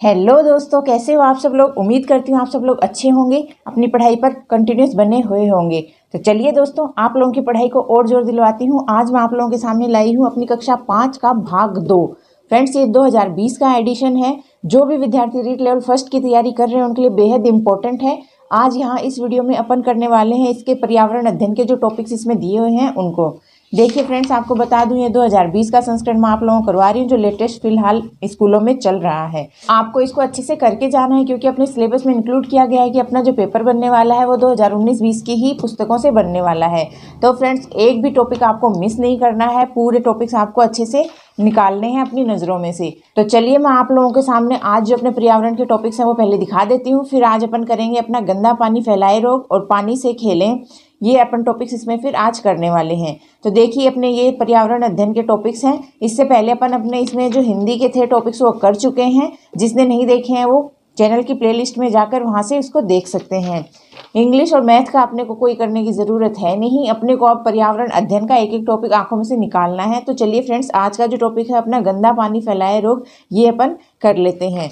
Hello दोस्तों, कैसे हो आप सब लोग। उम्मीद करती हूँ आप सब लोग अच्छे होंगे, अपनी पढ़ाई पर कंटिन्यूस बने हुए होंगे। तो चलिए दोस्तों, आप लोगों की पढ़ाई को और जोर दिलवाती हूँ। आज मैं आप लोगों के सामने लाई हूँ अपनी कक्षा 5 का भाग 2। फ्रेंड्स, ये 2020 का एडिशन है। जो भी विद्यार्थी रीट लेवल फर्स्ट की तैयारी कर रहे हैं उनके लिए बेहद इंपॉर्टेंट है। आज यहाँ इस वीडियो में अपन करने वाले हैं इसके पर्यावरण अध्ययन के जो टॉपिक्स इसमें दिए हुए हैं उनको। देखिए फ्रेंड्स, आपको बता दूं ये 2020 का संस्करण मैं आप लोगों को करवा रही हूँ जो लेटेस्ट फिलहाल स्कूलों में चल रहा है। आपको इसको अच्छे से करके जाना है क्योंकि अपने सिलेबस में इंक्लूड किया गया है कि अपना जो पेपर बनने वाला है वो 2019-20 की ही पुस्तकों से बनने वाला है। तो फ्रेंड्स, एक भी टॉपिक आपको मिस नहीं करना है, पूरे टॉपिक्स आपको अच्छे से निकालने हैं अपनी नज़रों में से। तो चलिए मैं आप लोगों के सामने आज जो अपने पर्यावरण के टॉपिक्स हैं वो पहले दिखा देती हूँ। फिर आज अपन करेंगे अपना गंदा पानी फैलाए रोग और पानी से खेलें, ये अपन टॉपिक्स इसमें फिर आज करने वाले हैं। तो देखिए, अपने ये पर्यावरण अध्ययन के टॉपिक्स हैं। इससे पहले अपन अपने इसमें जो हिंदी के थे टॉपिक्स वो कर चुके हैं। जिसने नहीं देखे हैं वो चैनल की प्लेलिस्ट में जाकर वहाँ से इसको देख सकते हैं। इंग्लिश और मैथ का अपने को कोई करने की ज़रूरत है नहीं। अपने को अब पर्यावरण अध्ययन का एक एक टॉपिक आंखों में से निकालना है। तो चलिए फ्रेंड्स, आज का जो टॉपिक है अपना गंदा पानी फैलाए रोग, ये अपन कर लेते हैं।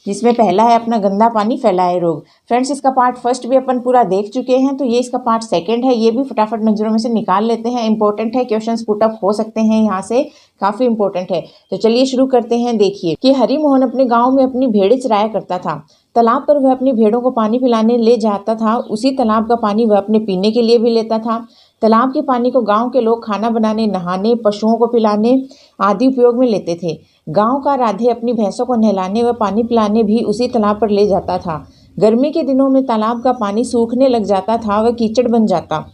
जिसमें पहला है अपना गंदा पानी फैलाए रोग। फ्रेंड्स, इसका पार्ट फर्स्ट भी अपन पूरा देख चुके हैं, तो ये इसका पार्ट सेकंड है। ये भी फटाफट नजरों में से निकाल लेते हैं। इंपॉर्टेंट है, क्वेश्चंस पुट अप हो सकते हैं यहाँ से, काफ़ी इंपॉर्टेंट है। तो चलिए शुरू करते हैं। देखिए कि हरि मोहन अपने गाँव में अपनी भेड़ें चराया करता था। तालाब पर वह अपनी भेड़ों को पानी पिलाने ले जाता था। उसी तालाब का पानी वह अपने पीने के लिए भी लेता था। तालाब के पानी को गांव के लोग खाना बनाने, नहाने, पशुओं को पिलाने आदि उपयोग में लेते थे। गांव का राधे अपनी भैंसों को नहलाने व पानी पिलाने भी उसी तालाब पर ले जाता था। गर्मी के दिनों में तालाब का पानी सूखने लग जाता था, वह कीचड़ बन जाता।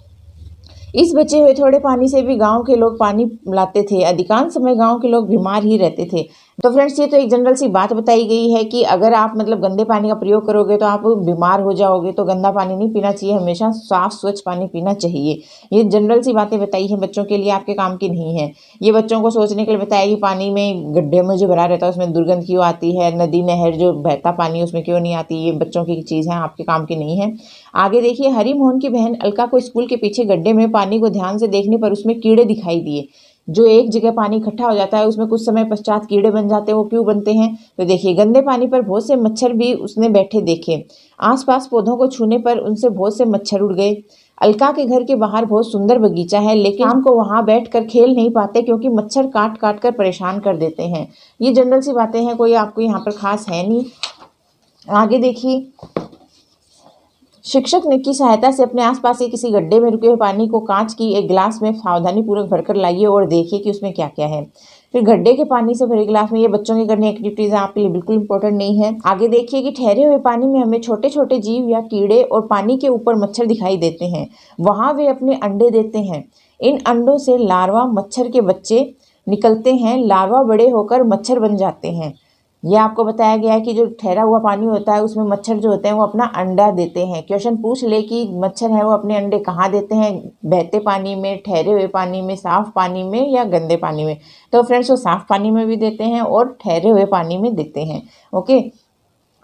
इस बचे हुए थोड़े पानी से भी गांव के लोग पानी लाते थे। अधिकांश समय गांव के लोग बीमार ही रहते थे। तो फ्रेंड्स, ये तो एक जनरल सी बात बताई गई है कि अगर आप गंदे पानी का प्रयोग करोगे तो आप बीमार हो जाओगे। तो गंदा पानी नहीं पीना चाहिए, हमेशा साफ स्वच्छ पानी पीना चाहिए। ये जनरल सी बातें बताई हैं, बच्चों के लिए, आपके काम की नहीं है। ये बच्चों को सोचने के लिए बताया कि पानी में गड्ढे में जो भरा रहता है उसमें दुर्गंध क्यों आती है, नदी नहर जो बहता पानी उसमें क्यों नहीं आती। ये बच्चों की चीज़ है, आपके काम की नहीं है। आगे देखिए, हरि मोहन की बहन अलका को स्कूल के पीछे गड्ढे में पानी को ध्यान से देखने पर उसमें कीड़े दिखाई दिए। जो एक जगह पानी इकट्ठा हो जाता है उसमें कुछ समय पश्चात कीड़े बन जाते हैं। वो क्यों बनते हैं? तो देखिए, गंदे पानी पर बहुत से मच्छर भी उसने बैठे देखे। आसपास पौधों को छूने पर उनसे बहुत से मच्छर उड़ गए। अलका के घर के बाहर बहुत सुंदर बगीचा है, लेकिन शाम को वहां बैठकर खेल नहीं पाते क्योंकि मच्छर काट काट कर परेशान कर देते हैं। ये जनरल सी बातें हैं, कोई आपको यहाँ पर खास है नहीं। आगे देखिए, शिक्षक ने की सहायता से अपने आसपास के किसी गड्ढे में रुके हुए पानी को कांच की एक गिलास में सावधानी पूर्वक भरकर लाइए और देखिए कि उसमें क्या क्या है। फिर गड्ढे के पानी से भरे गिलास में, ये बच्चों की करने एक्टिविटीज आपके लिए बिल्कुल इंपॉर्टेंट नहीं है। आगे देखिए कि ठहरे हुए पानी में हमें छोटे छोटे जीव या कीड़े और पानी के ऊपर मच्छर दिखाई देते हैं। वहां वे अपने अंडे देते हैं। इन अंडों से लार्वा मच्छर के बच्चे निकलते हैं। लार्वा बड़े होकर मच्छर बन जाते हैं। ये आपको बताया गया है कि जो ठहरा हुआ पानी होता है उसमें मच्छर जो होते हैं वो अपना अंडा देते हैं। क्वेश्चन पूछ ले कि मच्छर है वो अपने अंडे कहाँ देते हैं, बहते पानी में, ठहरे हुए पानी में, साफ पानी में या गंदे पानी में। तो फ्रेंड्स, वो साफ पानी में भी देते हैं और ठहरे हुए पानी में देते हैं। ओके,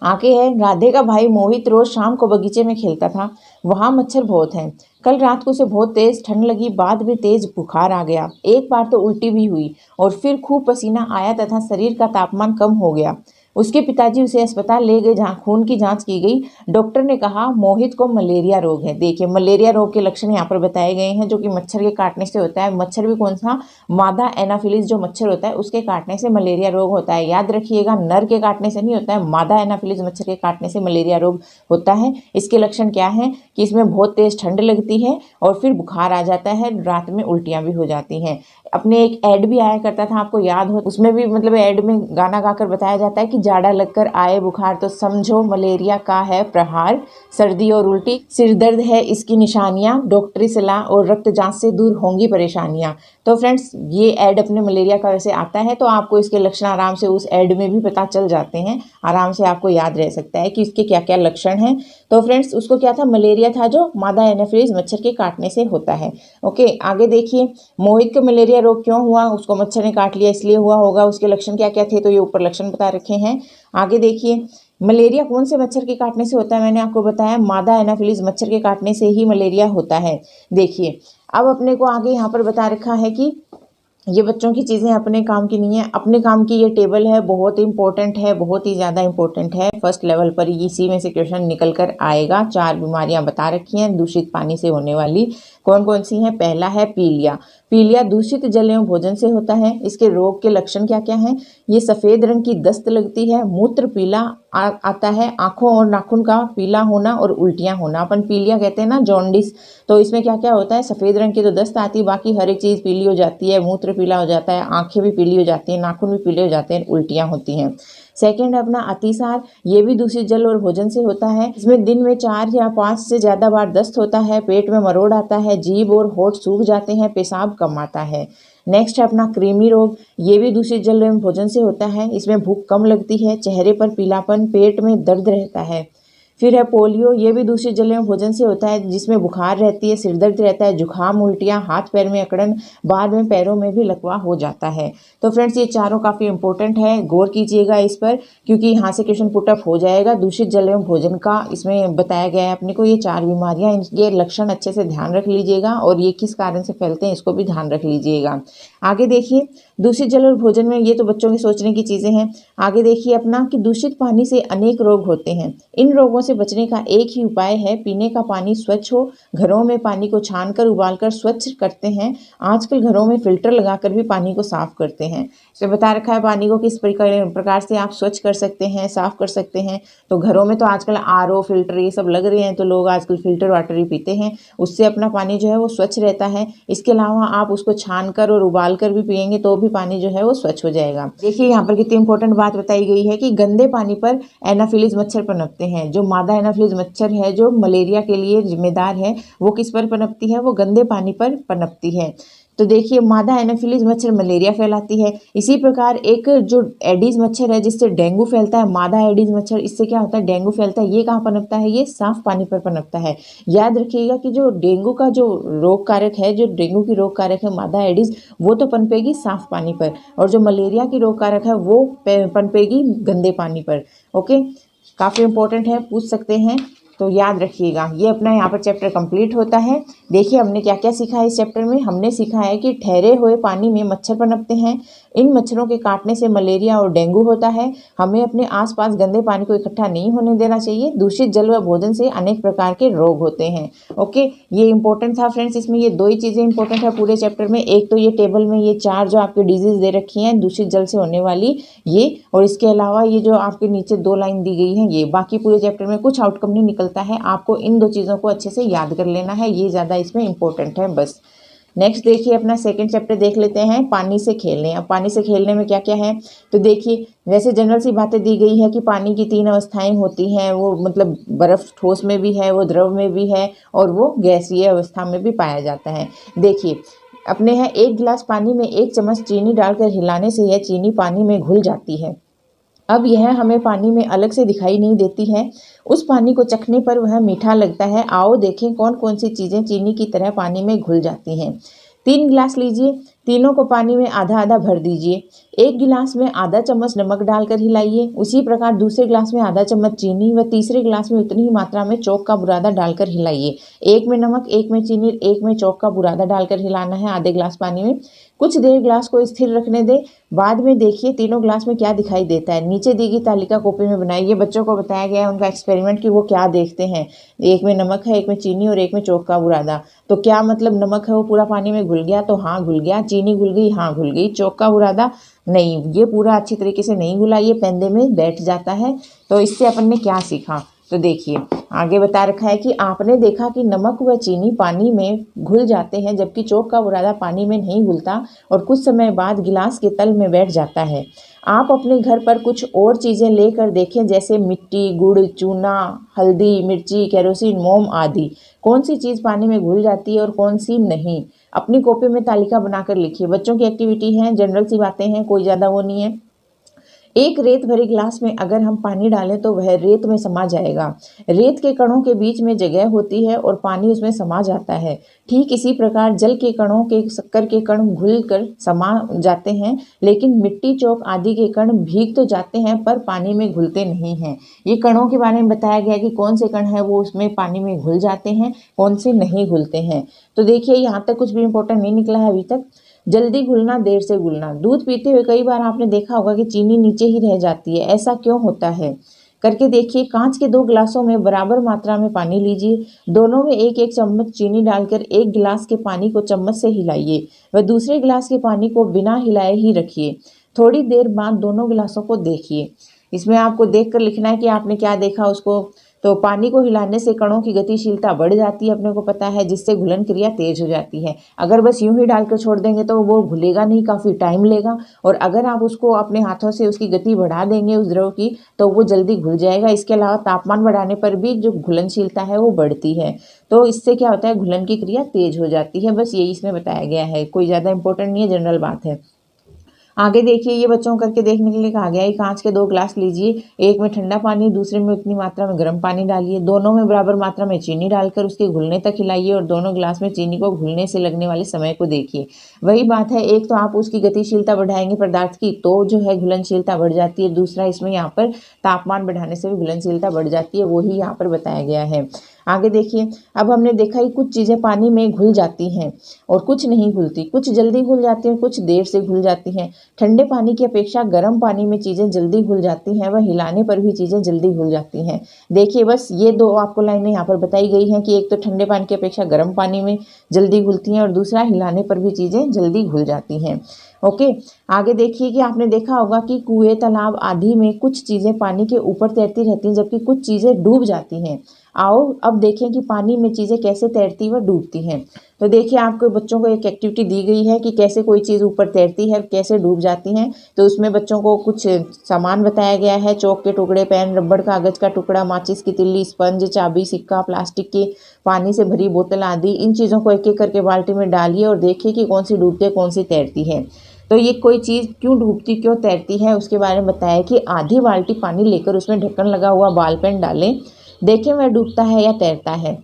आगे है, राधे का भाई मोहित रोज शाम को बगीचे में खेलता था। वहां मच्छर बहुत हैं। कल रात को उसे बहुत तेज ठंड लगी, बाद में तेज बुखार आ गया। एक बार तो उल्टी भी हुई और फिर खूब पसीना आया तथा शरीर का तापमान कम हो गया। उसके पिताजी उसे अस्पताल ले गए जहाँ खून की जांच की गई। डॉक्टर ने कहा मोहित को मलेरिया रोग है। देखिए, मलेरिया रोग के लक्षण यहाँ पर बताए गए हैं जो कि मच्छर के काटने से होता है। मच्छर भी कौन सा? मादा एनाफिलिस जो मच्छर होता है उसके काटने से मलेरिया रोग होता है। याद रखिएगा, नर के काटने से नहीं होता है, मादा एनाफिलिस मच्छर के काटने से मलेरिया रोग होता है। इसके लक्षण क्या है कि इसमें बहुत तेज ठंड लगती है और फिर बुखार आ जाता है, रात में उल्टियाँ भी हो जाती हैं। अपने एक ऐड भी आया करता था, आपको याद हो, उसमें भी ऐड में गाना गाकर बताया जाता है कि जाड़ा लगकर आए बुखार तो समझो मलेरिया का है प्रहार, सर्दी और उल्टी, सिर दर्द है इसकी निशानियां, डॉक्टरी सलाह और रक्त जांच से दूर होंगी परेशानियां। तो फ्रेंड्स, ये ऐड अपने मलेरिया का वैसे आता है तो आपको इसके लक्षण आराम से उस ऐड में भी पता चल जाते हैं। आराम से आपको याद रह सकता है कि इसके क्या क्या लक्षण हैं। तो फ्रेंड्स, उसको क्या था? मलेरिया था जो मादा एनाफिलिस मच्छर के काटने से होता है। ओके, आगे देखिए, मोहित को मलेरिया रोग क्यों हुआ? उसको मच्छर ने काट लिया इसलिए हुआ होगा। उसके लक्षण क्या क्या थे? तो ये ऊपर लक्षण बता रखे हैं। आगे देखिए, मलेरिया कौन से मच्छर के काटने से होता है? मैंने आपको बताया मादा एनाफिलिस मच्छर के काटने से ही मलेरिया होता है। देखिए, अब अपने को आगे यहाँ पर बता रखा है कि ये बच्चों की चीज़ें अपने काम की नहीं है, अपने काम की ये टेबल है, बहुत इंपॉर्टेंट है, बहुत ही ज़्यादा इंपॉर्टेंट है। फर्स्ट लेवल पर इसी में से क्वेश्चन निकल कर आएगा। 4 बीमारियां बता रखी हैं दूषित पानी से होने वाली, कौन कौन सी हैं। पहला है पीलिया। पीलिया दूषित जल एवं भोजन से होता है। इसके रोग के लक्षण क्या क्या हैं। ये सफ़ेद रंग की दस्त लगती है, मूत्र पीला आता है, आंखों और नाखून का पीला होना और उल्टियां होना। अपन पीलिया कहते हैं ना, जॉन्डिस। तो इसमें क्या क्या होता है, सफ़ेद रंग की तो दस्त आती है, बाकी हर एक चीज़ पीली हो जाती है, मूत्र पीला हो जाता है, आंखें भी पीली हो जाती हैं, नाखून भी पीले हो जाते हैं, उल्टियां होती हैं। सेकंड है अपना अतिसार। ये भी दूषित जल और भोजन से होता है। इसमें दिन में 4 या 5 से ज़्यादा बार दस्त होता है, पेट में मरोड़ आता है, जीभ और होंठ सूख जाते हैं, पेशाब कम आता है। नेक्स्ट है अपना कृमि रोग। ये भी दूषित जल एवं भोजन से होता है। इसमें भूख कम लगती है, चेहरे पर पीलापन, पेट में दर्द रहता है। फिर है पोलियो। ये भी दूषित जल एवं भोजन से होता है, जिसमें बुखार रहती है, सिर दर्द रहता है, जुखाम, उल्टियाँ, हाथ पैर में अकड़न, बाद में पैरों में भी लकवा हो जाता है। तो फ्रेंड्स ये चारों काफ़ी इंपॉर्टेंट है, गौर कीजिएगा इस पर, क्योंकि यहाँ से क्वेश्चन पुटअप हो जाएगा। दूषित जल एवं भोजन का इसमें बताया गया है अपने को ये 4 बीमारियाँ, ये लक्षण अच्छे से ध्यान रख लीजिएगा और ये किस कारण से फैलते हैं इसको भी ध्यान रख लीजिएगा। आगे देखिए दूषित जल और भोजन में, ये तो बच्चों के सोचने की चीज़ें हैं। आगे देखिए अपना कि दूषित पानी से अनेक रोग होते हैं। इन रोगों से बचने का एक ही उपाय है, पीने का पानी स्वच्छ हो। घरों में पानी को छानकर उबालकर स्वच्छ करते हैं। आजकल घरों में फिल्टर लगाकर भी पानी को साफ करते हैं। इसमें बता रखा है पानी को किस प्रकार से आप स्वच्छ कर सकते हैं, साफ कर सकते हैं। तो घरों में तो आजकल आरओ फिल्टर ये सब लग रहे हैं, तो लोग आजकल फिल्टर वाटर ही पीते हैं, उससे अपना पानी जो है वो स्वच्छ रहता है। इसके अलावा आप उसको छानकर और उबाल कर भी पियेंगे तो भी पानी जो है वो स्वच्छ हो जाएगा। देखिए यहाँ पर कितनी इंपॉर्टेंट बात बताई गई है कि गंदे पानी पर एनाफिलीज मच्छर पनपते हैं। जो मादा एनाफिलीज मच्छर है जो मलेरिया के लिए जिम्मेदार है, वो किस पर पनपती है, वो गंदे पानी पर पनपती है। तो देखिए मादा एनाफिलीज मच्छर मलेरिया फैलाती है। इसी प्रकार एक जो एडीज मच्छर है जिससे डेंगू फैलता है, मादा एडीज मच्छर, इससे क्या होता है, डेंगू फैलता है। ये कहाँ पनपता है, ये साफ पानी पर पनपता है। याद रखिएगा कि जो डेंगू का जो रोग कारक है, जो डेंगू की रोग कारक है मादा एडीज, वो तो पनपेगी साफ पानी पर, और जो मलेरिया की रोग कारक है वो पनपेगी गंदे पानी पर। ओके, काफ़ी इंपॉर्टेंट है, पूछ सकते हैं, तो याद रखिएगा। ये अपना यहाँ पर चैप्टर कंप्लीट होता है। देखिए हमने क्या क्या सीखा है इस चैप्टर में। हमने सीखा है कि ठहरे हुए पानी में मच्छर पनपते हैं, इन मच्छरों के काटने से मलेरिया और डेंगू होता है। हमें अपने आसपास गंदे पानी को इकट्ठा नहीं होने देना चाहिए। दूषित जल व भोजन से अनेक प्रकार के रोग होते हैं। ओके, ये इंपॉर्टेंट था फ्रेंड्स। इसमें ये 2 ही चीज़ें इंपॉर्टेंट है पूरे चैप्टर में। एक तो ये टेबल में ये 4 जो आपके डिजीज दे रखी हैं दूषित जल से होने वाली ये, और इसके अलावा ये जो आपके नीचे 2 लाइन दी गई हैं ये। बाकी पूरे चैप्टर में कुछ आउटकम नहीं निकलता है, आपको इन 2 चीज़ों को अच्छे से याद कर लेना है, ये ज़्यादा इसमें इंपॉर्टेंट है बस। नेक्स्ट देखिए अपना सेकंड चैप्टर देख लेते हैं, पानी से खेलने। अब पानी से खेलने में क्या क्या है, तो देखिए वैसे जनरल सी बातें दी गई है कि पानी की 3 अवस्थाएं होती हैं। वो मतलब बर्फ़ ठोस में भी है, वो द्रव में भी है, और वो गैसीय अवस्था में भी पाया जाता है। देखिए अपने है 1 गिलास पानी में 1 चम्मच चीनी डालकर हिलाने से यह चीनी पानी में घुल जाती है। अब यह हमें पानी में अलग से दिखाई नहीं देती है। उस पानी को चखने पर वह मीठा लगता है। आओ देखें कौन कौन सी चीज़ें चीनी की तरह पानी में घुल जाती हैं। 3 गिलास लीजिए, तीनों को पानी में आधा आधा भर दीजिए। 1 गिलास में आधा चम्मच नमक डालकर हिलाइए। उसी प्रकार दूसरे गिलास में आधा चम्मच चीनी व तीसरे गिलास में उतनी ही मात्रा में चौक का बुरादा डालकर हिलाइए। 1 में नमक, 1 में चीनी, 1 में चौक का बुरादा डालकर हिलाना है आधे गिलास पानी में। कुछ देर गिलास को स्थिर रखने दें। बाद में देखिए तीनों गिलास में क्या दिखाई देता है। नीचे दी गई तालिका कॉपी में बनाइए। बच्चों को बताया गया है उनका एक्सपेरिमेंट कि वो क्या देखते हैं। 1 में नमक है, 1 में चीनी और 1 में चौक का बुरादा। तो क्या मतलब नमक है वो पूरा पानी में घुल गया, तो हाँ घुल गया। चीनी घुल गई, हाँ घुल गई। चौक का बुरादा नहीं, ये पूरा अच्छी तरीके से नहीं घुला, ये पेंदे में बैठ जाता है। तो इससे अपन ने क्या सीखा, तो देखिए आगे बता रखा है कि आपने देखा कि नमक व चीनी पानी में घुल जाते हैं जबकि चौक का बुरादा पानी में नहीं घुलता और कुछ समय बाद गिलास के तल में बैठ जाता है। आप अपने घर पर कुछ और चीज़ें लेकर देखें जैसे मिट्टी, गुड़, चूना, हल्दी, मिर्ची, केरोसिन, मोम आदि। कौन सी चीज़ पानी में घुल जाती है और कौन सी नहीं। अपनी कॉपी में तालिका बनाकर लिखिए। बच्चों की एक्टिविटी है, जनरल सी बातें हैं, कोई ज़्यादा वो नहीं है। 1 रेत भरे गिलास में अगर हम पानी डालें तो वह रेत में समा जाएगा। रेत के कणों के बीच में जगह होती है और पानी उसमें समा जाता है। ठीक इसी प्रकार जल के कणों के शक्कर के कण घुल कर समा जाते हैं, लेकिन मिट्टी, चौक आदि के कण भीग तो जाते हैं पर पानी में घुलते नहीं हैं। ये कणों के बारे में बताया गया कि कौन से कण हैं वो उसमें पानी में घुल जाते हैं, कौन से नहीं घुलते हैं। तो देखिए यहाँ तक कुछ भी इंपॉर्टेंट नहीं निकला है अभी तक। जल्दी घुलना, देर से घुलना। दूध पीते हुए कई बार आपने देखा होगा कि चीनी नीचे ही रह जाती है, ऐसा क्यों होता है? करके देखिए। कांच के 2 गिलासों में बराबर मात्रा में पानी लीजिए, दोनों में एक एक चम्मच चीनी डालकर 1 गिलास के पानी को चम्मच से हिलाइए व दूसरे गिलास के पानी को बिना हिलाए ही रखिए। थोड़ी देर बाद दोनों गिलासों को देखिए। इसमें आपको देखकर लिखना है कि आपने क्या देखा उसको। तो पानी को हिलाने से कणों की गतिशीलता बढ़ जाती है, अपने को पता है, जिससे घुलन क्रिया तेज हो जाती है। अगर बस यूं ही डालकर छोड़ देंगे तो वो घुलेगा नहीं, काफ़ी टाइम लेगा। और अगर आप उसको अपने हाथों से उसकी गति बढ़ा देंगे उस द्रव की, तो वो जल्दी घुल जाएगा। इसके अलावा तापमान बढ़ाने पर भी जो घुलनशीलता है वो बढ़ती है। तो इससे क्या होता है, घुलन की क्रिया तेज हो जाती है। बस यही इसमें बताया गया है, कोई ज़्यादा इंपॉर्टेंट नहीं है, जनरल बात है। आगे देखिए, ये बच्चों को करके देखने के लिए कहा गया है। कांच के 2 ग्लास लीजिए, एक में ठंडा पानी, दूसरे में उतनी मात्रा में गर्म पानी डालिए। दोनों में बराबर मात्रा में चीनी डालकर उसके घुलने तक हिलाइए और दोनों ग्लास में चीनी को घुलने से लगने वाले समय को देखिए। वही बात है, एक तो आप उसकी गतिशीलता बढ़ाएंगे पदार्थ की तो जो है घुलनशीलता बढ़ जाती है, दूसरा इसमें यहाँ पर तापमान बढ़ाने से भी घुलनशीलता बढ़ जाती है, वही यहाँ पर बताया गया है। आगे देखिए, अब हमने देखा कि कुछ चीज़ें पानी में घुल जाती हैं और कुछ नहीं घुलती, कुछ जल्दी घुल जाती हैं, कुछ देर से घुल जाती हैं। ठंडे पानी की अपेक्षा गर्म पानी में चीज़ें जल्दी घुल जाती हैं व हिलाने पर भी चीज़ें जल्दी घुल जाती हैं। देखिए, बस ये 2 आपको लाइनें यहाँ पर बताई गई हैं कि एक तो ठंडे पानी की अपेक्षा गर्म पानी में जल्दी घुलती हैं और दूसरा हिलाने पर भी चीज़ें जल्दी घुल जाती हैं। ओके। आगे देखिए कि आपने देखा होगा कि कुएं, तालाब आदि में कुछ चीज़ें पानी के ऊपर तैरती रहती हैं जबकि कुछ चीज़ें डूब जाती हैं। आओ अब देखें कि पानी में चीज़ें कैसे तैरती व डूबती हैं। तो देखिए, आपको बच्चों को एक एक्टिविटी दी गई है कि कैसे कोई चीज़ ऊपर तैरती है, कैसे डूब जाती हैं। तो उसमें बच्चों को कुछ सामान बताया गया है, चौक के टुकड़े, पेन, रबड़, कागज़ का टुकड़ा, माचिस की तिल्ली, स्पंज, चाबी, सिक्का, प्लास्टिक की पानी से भरी बोतल आदि। इन चीज़ों को एक एक करके बाल्टी में डालिए और देखिए कि कौन सी डूबती है, कौन सी तैरती है। तो ये कोई चीज़ क्यों डूबती, क्यों तैरती है, उसके बारे में बताया कि आधी बाल्टी पानी लेकर उसमें ढक्कन लगा हुआ बॉल पेन डालें, देखें वह डूबता है या तैरता है।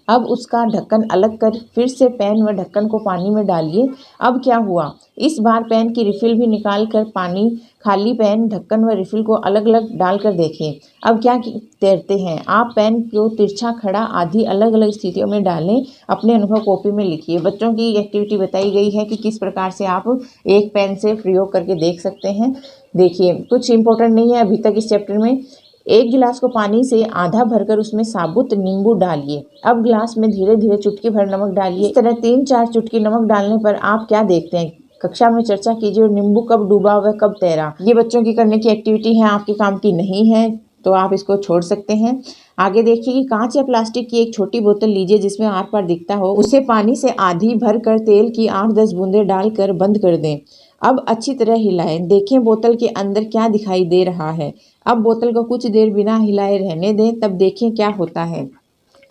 अब उसका ढक्कन अलग कर फिर से पेन व ढक्कन को पानी में डालिए। अब क्या हुआ, इस बार पेन की रिफिल भी निकाल कर पानी, खाली पेन, ढक्कन व रिफिल को अलग अलग डालकर देखें। अब क्या तैरते हैं। आप पेन को तिरछा, खड़ा आदि अलग अलग स्थितियों में डालें, अपने अनुभव कॉपी में लिखिए। बच्चों की एक्टिविटी बताई गई है कि किस प्रकार से आप एक पेन से प्रयोग करके देख सकते हैं। देखिए, कुछ इंपॉर्टेंट नहीं है अभी तक इस चैप्टर में। 1 गिलास को पानी से आधा भरकर उसमें साबुत नींबू डालिए। अब गिलास में धीरे धीरे चुटकी भर नमक डालिए। इस तरह 3-4 चुटकी नमक डालने पर आप क्या देखते हैं, कक्षा में चर्चा कीजिए। और नींबू कब डूबा व कब तैरा, ये बच्चों की करने की एक्टिविटी है, आपके काम की नहीं है, तो आप इसको छोड़ सकते हैं। आगे देखिए कि कांच या प्लास्टिक की एक छोटी बोतल लीजिए जिसमें आर पार दिखता हो, उसे पानी से आधी भर कर तेल की 8-10 बूंदें डालकर बंद कर दें। अब अच्छी तरह हिलाएं, देखें बोतल के अंदर क्या दिखाई दे रहा है। अब बोतल को कुछ देर बिना हिलाए रहने दें, तब देखें क्या होता है।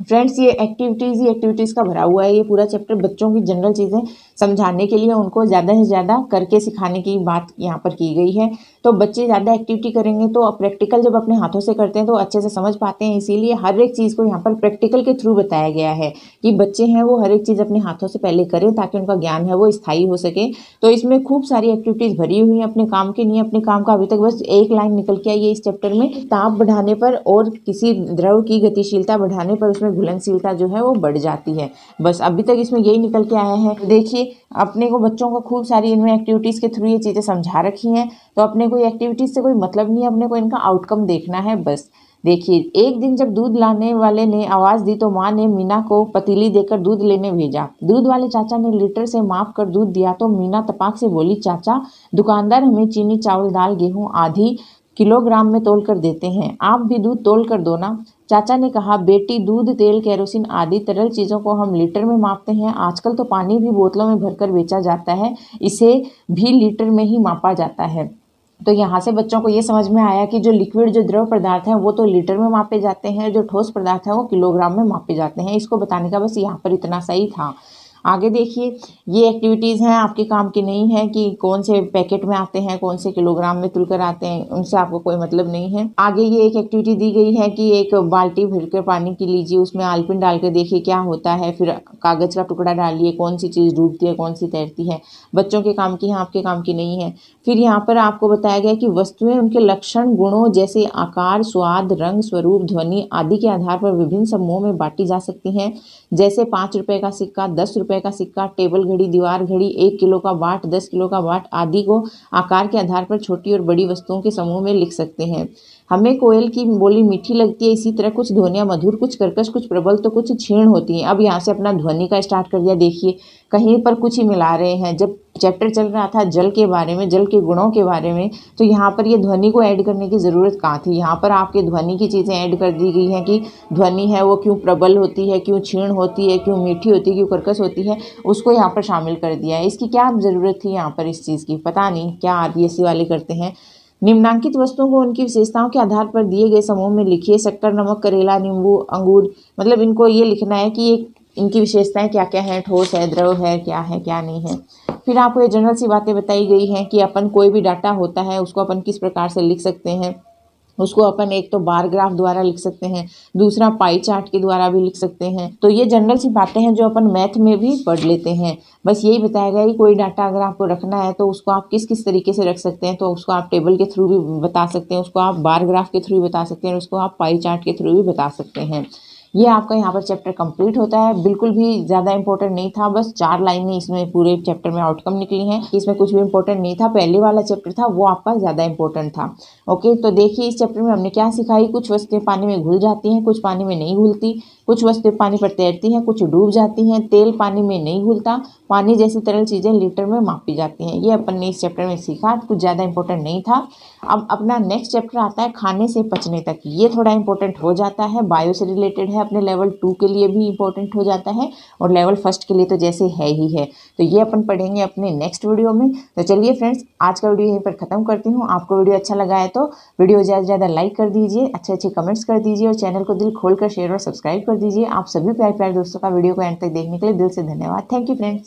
फ्रेंड्स, ये एक्टिविटीज़ का भरा हुआ है ये पूरा चैप्टर। बच्चों की जनरल चीज़ें समझाने के लिए उनको ज़्यादा से ज़्यादा करके सिखाने की बात यहाँ पर की गई है। तो बच्चे ज़्यादा एक्टिविटी करेंगे तो प्रैक्टिकल जब अपने हाथों से करते हैं तो अच्छे से समझ पाते हैं। इसीलिए हर एक चीज़ को यहाँ पर प्रैक्टिकल के थ्रू बताया गया है कि बच्चे हैं वो हर एक चीज़ अपने हाथों से पहले करें ताकि उनका ज्ञान है वो स्थायी हो सके। तो इसमें खूब सारी एक्टिविटीज़ भरी हुई हैं, अपने काम की नहीं। अपने काम का अभी तक बस एक लाइन निकल के आई है इस चैप्टर में, ताप बढ़ाने पर और किसी द्रव की गतिशीलता बढ़ाने पर उसमें घुलनशीलता जो है वो बढ़ जाती है। बस अभी तक इसमें यही निकल के आया है। देखिए, अपने को बच्चों को खूब सारी इनमें एक्टिविटीज़ के थ्रू ये चीज़ें समझा रखी हैं। तो अपने को एक्टिविटीज़ से कोई मतलब नहीं है, अपने को इनका आउटकम देखना है बस। देखिए, एक दिन जब दूध लाने वाले ने आवाज़ दी तो माँ ने मीना को पतीली देकर दूध लेने भेजा। दूध वाले चाचा ने लीटर से माप कर दूध दिया तो मीना तपाक से बोली, चाचा, दुकानदार हमें चीनी, चावल, दाल, गेहूँ आदि किलोग्राम में तोल कर देते हैं, आप भी दूध तोल कर दो ना। चाचा ने कहा, बेटी, दूध, तेल, केरोसिन आदि तरल चीज़ों को हम लीटर में मापते हैं। आजकल तो पानी भी बोतलों में भरकर बेचा जाता है, इसे भी लीटर में ही मापा जाता है। तो यहाँ से बच्चों को ये समझ में आया कि जो लिक्विड, जो द्रव पदार्थ हैं वो तो लीटर में मापे जाते हैं, जो ठोस पदार्थ हैं वो किलोग्राम में मापे जाते हैं। इसको बताने का बस यहाँ पर इतना सही था। आगे देखिए, ये एक्टिविटीज़ हैं, आपके काम की नहीं है कि कौन से पैकेट में आते हैं, कौन से किलोग्राम में तुलकर आते हैं, उनसे आपको कोई मतलब नहीं है। आगे ये एक एक्टिविटी दी गई है कि एक बाल्टी भरकर पानी की लीजिए, उसमें आलपिन डाल कर देखिए क्या होता है, फिर कागज़ का टुकड़ा डालिए, कौन सी चीज़ डूबती है, कौन सी तैरती है। बच्चों के काम की है, आपके काम की नहीं है। फिर यहाँ पर आपको बताया गया कि वस्तुएं उनके लक्षण, गुणों जैसे आकार, स्वाद, रंग, स्वरूप, ध्वनि आदि के आधार पर विभिन्न समूहों में बांटी जा सकती हैं। जैसे 5 रुपये का सिक्का, 10 रुपए का सिक्का, टेबल घड़ी, दीवार घड़ी, 1 किलो का बाट, 10 किलो का बाट आदि को आकार के आधार पर छोटी और बड़ी वस्तुओं के समूह में लिख सकते हैं। हमें कोयल की बोली मीठी लगती है, इसी तरह कुछ ध्वनियाँ मधुर, कुछ कर्कश, कुछ प्रबल तो कुछ क्षीण होती हैं। अब यहाँ से अपना ध्वनि का स्टार्ट कर दिया। देखिए कहीं पर कुछ ही मिला रहे हैं। जब चैप्टर चल रहा था जल के बारे में, जल के गुणों के बारे में, तो यहाँ पर ये ध्वनि को ऐड करने की ज़रूरत कहाँ थी। यहाँ पर आपके ध्वनि की चीज़ें ऐड कर दी गई हैं कि ध्वनि है वो क्यों प्रबल होती है, क्यों क्षीण होती है, क्यों मीठी होती है, क्यों कर्कश होती है, उसको यहाँ पर शामिल कर दिया है। इसकी क्या ज़रूरत थी यहाँ पर इस चीज़ की, पता नहीं क्या आरबीएससी वाले करते हैं। निम्नांकित वस्तुओं को उनकी विशेषताओं के आधार पर दिए गए समूह में लिखिए। शक्कर, नमक, करेला, नींबू, अंगूर, मतलब इनको ये लिखना है कि इनकी विशेषताएं क्या क्या हैं, ठोस है, द्रव है, क्या है क्या नहीं है। फिर आपको ये जनरल सी बातें बताई गई हैं कि अपन कोई भी डाटा होता है उसको अपन किस प्रकार से लिख सकते हैं। उसको अपन एक तो बार ग्राफ द्वारा लिख सकते हैं, दूसरा पाई चार्ट के द्वारा भी लिख सकते हैं। तो ये जनरल सी बातें हैं जो अपन मैथ में भी पढ़ लेते हैं। बस यही बताया गया कि कोई डाटा अगर आपको रखना है तो उसको आप किस किस तरीके से रख सकते हैं। तो उसको आप टेबल के थ्रू भी बता सकते हैं, उसको आप बार ग्राफ के थ्रू भी बता सकते हैं, उसको आप पाई चार्ट के थ्रू भी बता सकते हैं। ये आपका यहाँ पर चैप्टर कंप्लीट होता है। बिल्कुल भी ज़्यादा इंपॉर्टेंट नहीं था, बस 4 लाइनें इसमें पूरे चैप्टर में आउटकम निकली हैं। इसमें कुछ भी इंपॉर्टेंट नहीं था। पहले वाला चैप्टर था वो आपका ज़्यादा इंपॉर्टेंट था। ओके, तो देखिए इस चैप्टर में हमने क्या सिखाई। कुछ वस्तुएं पानी में घुल जाती हैं, कुछ पानी में नहीं घुलती। कुछ वस्तुएं पानी पर तैरती हैं, कुछ डूब जाती हैं। तेल पानी में नहीं घुलता। पानी जैसी तरल चीज़ें लीटर में मापी जाती हैं। ये अपन ने इस चैप्टर में सीखा, कुछ ज़्यादा इंपॉर्टेंट नहीं था। अब अपना नेक्स्ट चैप्टर आता है खाने से पचने तक। ये थोड़ा इंपॉर्टेंट हो जाता है, बायो से रिलेटेड है, अपने लेवल 2 के लिए भी इंपॉर्टेंट हो जाता है और लेवल 1 के लिए तो जैसे है ही है। तो ये अपन पढ़ेंगे अपने नेक्स्ट वीडियो में। तो चलिए फ्रेंड्स, आज का वीडियो यहीं पर ख़त्म करती हूँ। आपको वीडियो अच्छा लगा है तो वीडियो ज़्यादा से ज़्यादा लाइक कर दीजिए, अच्छे अच्छे कमेंट्स कर दीजिए और चैनल को दिल खोल कर शेयर और सब्सक्राइब कर दीजिए। आप सभी प्यारे प्यारे दोस्तों का वीडियो को एंड तक देखने के लिए दिल से धन्यवाद। Thank you friends.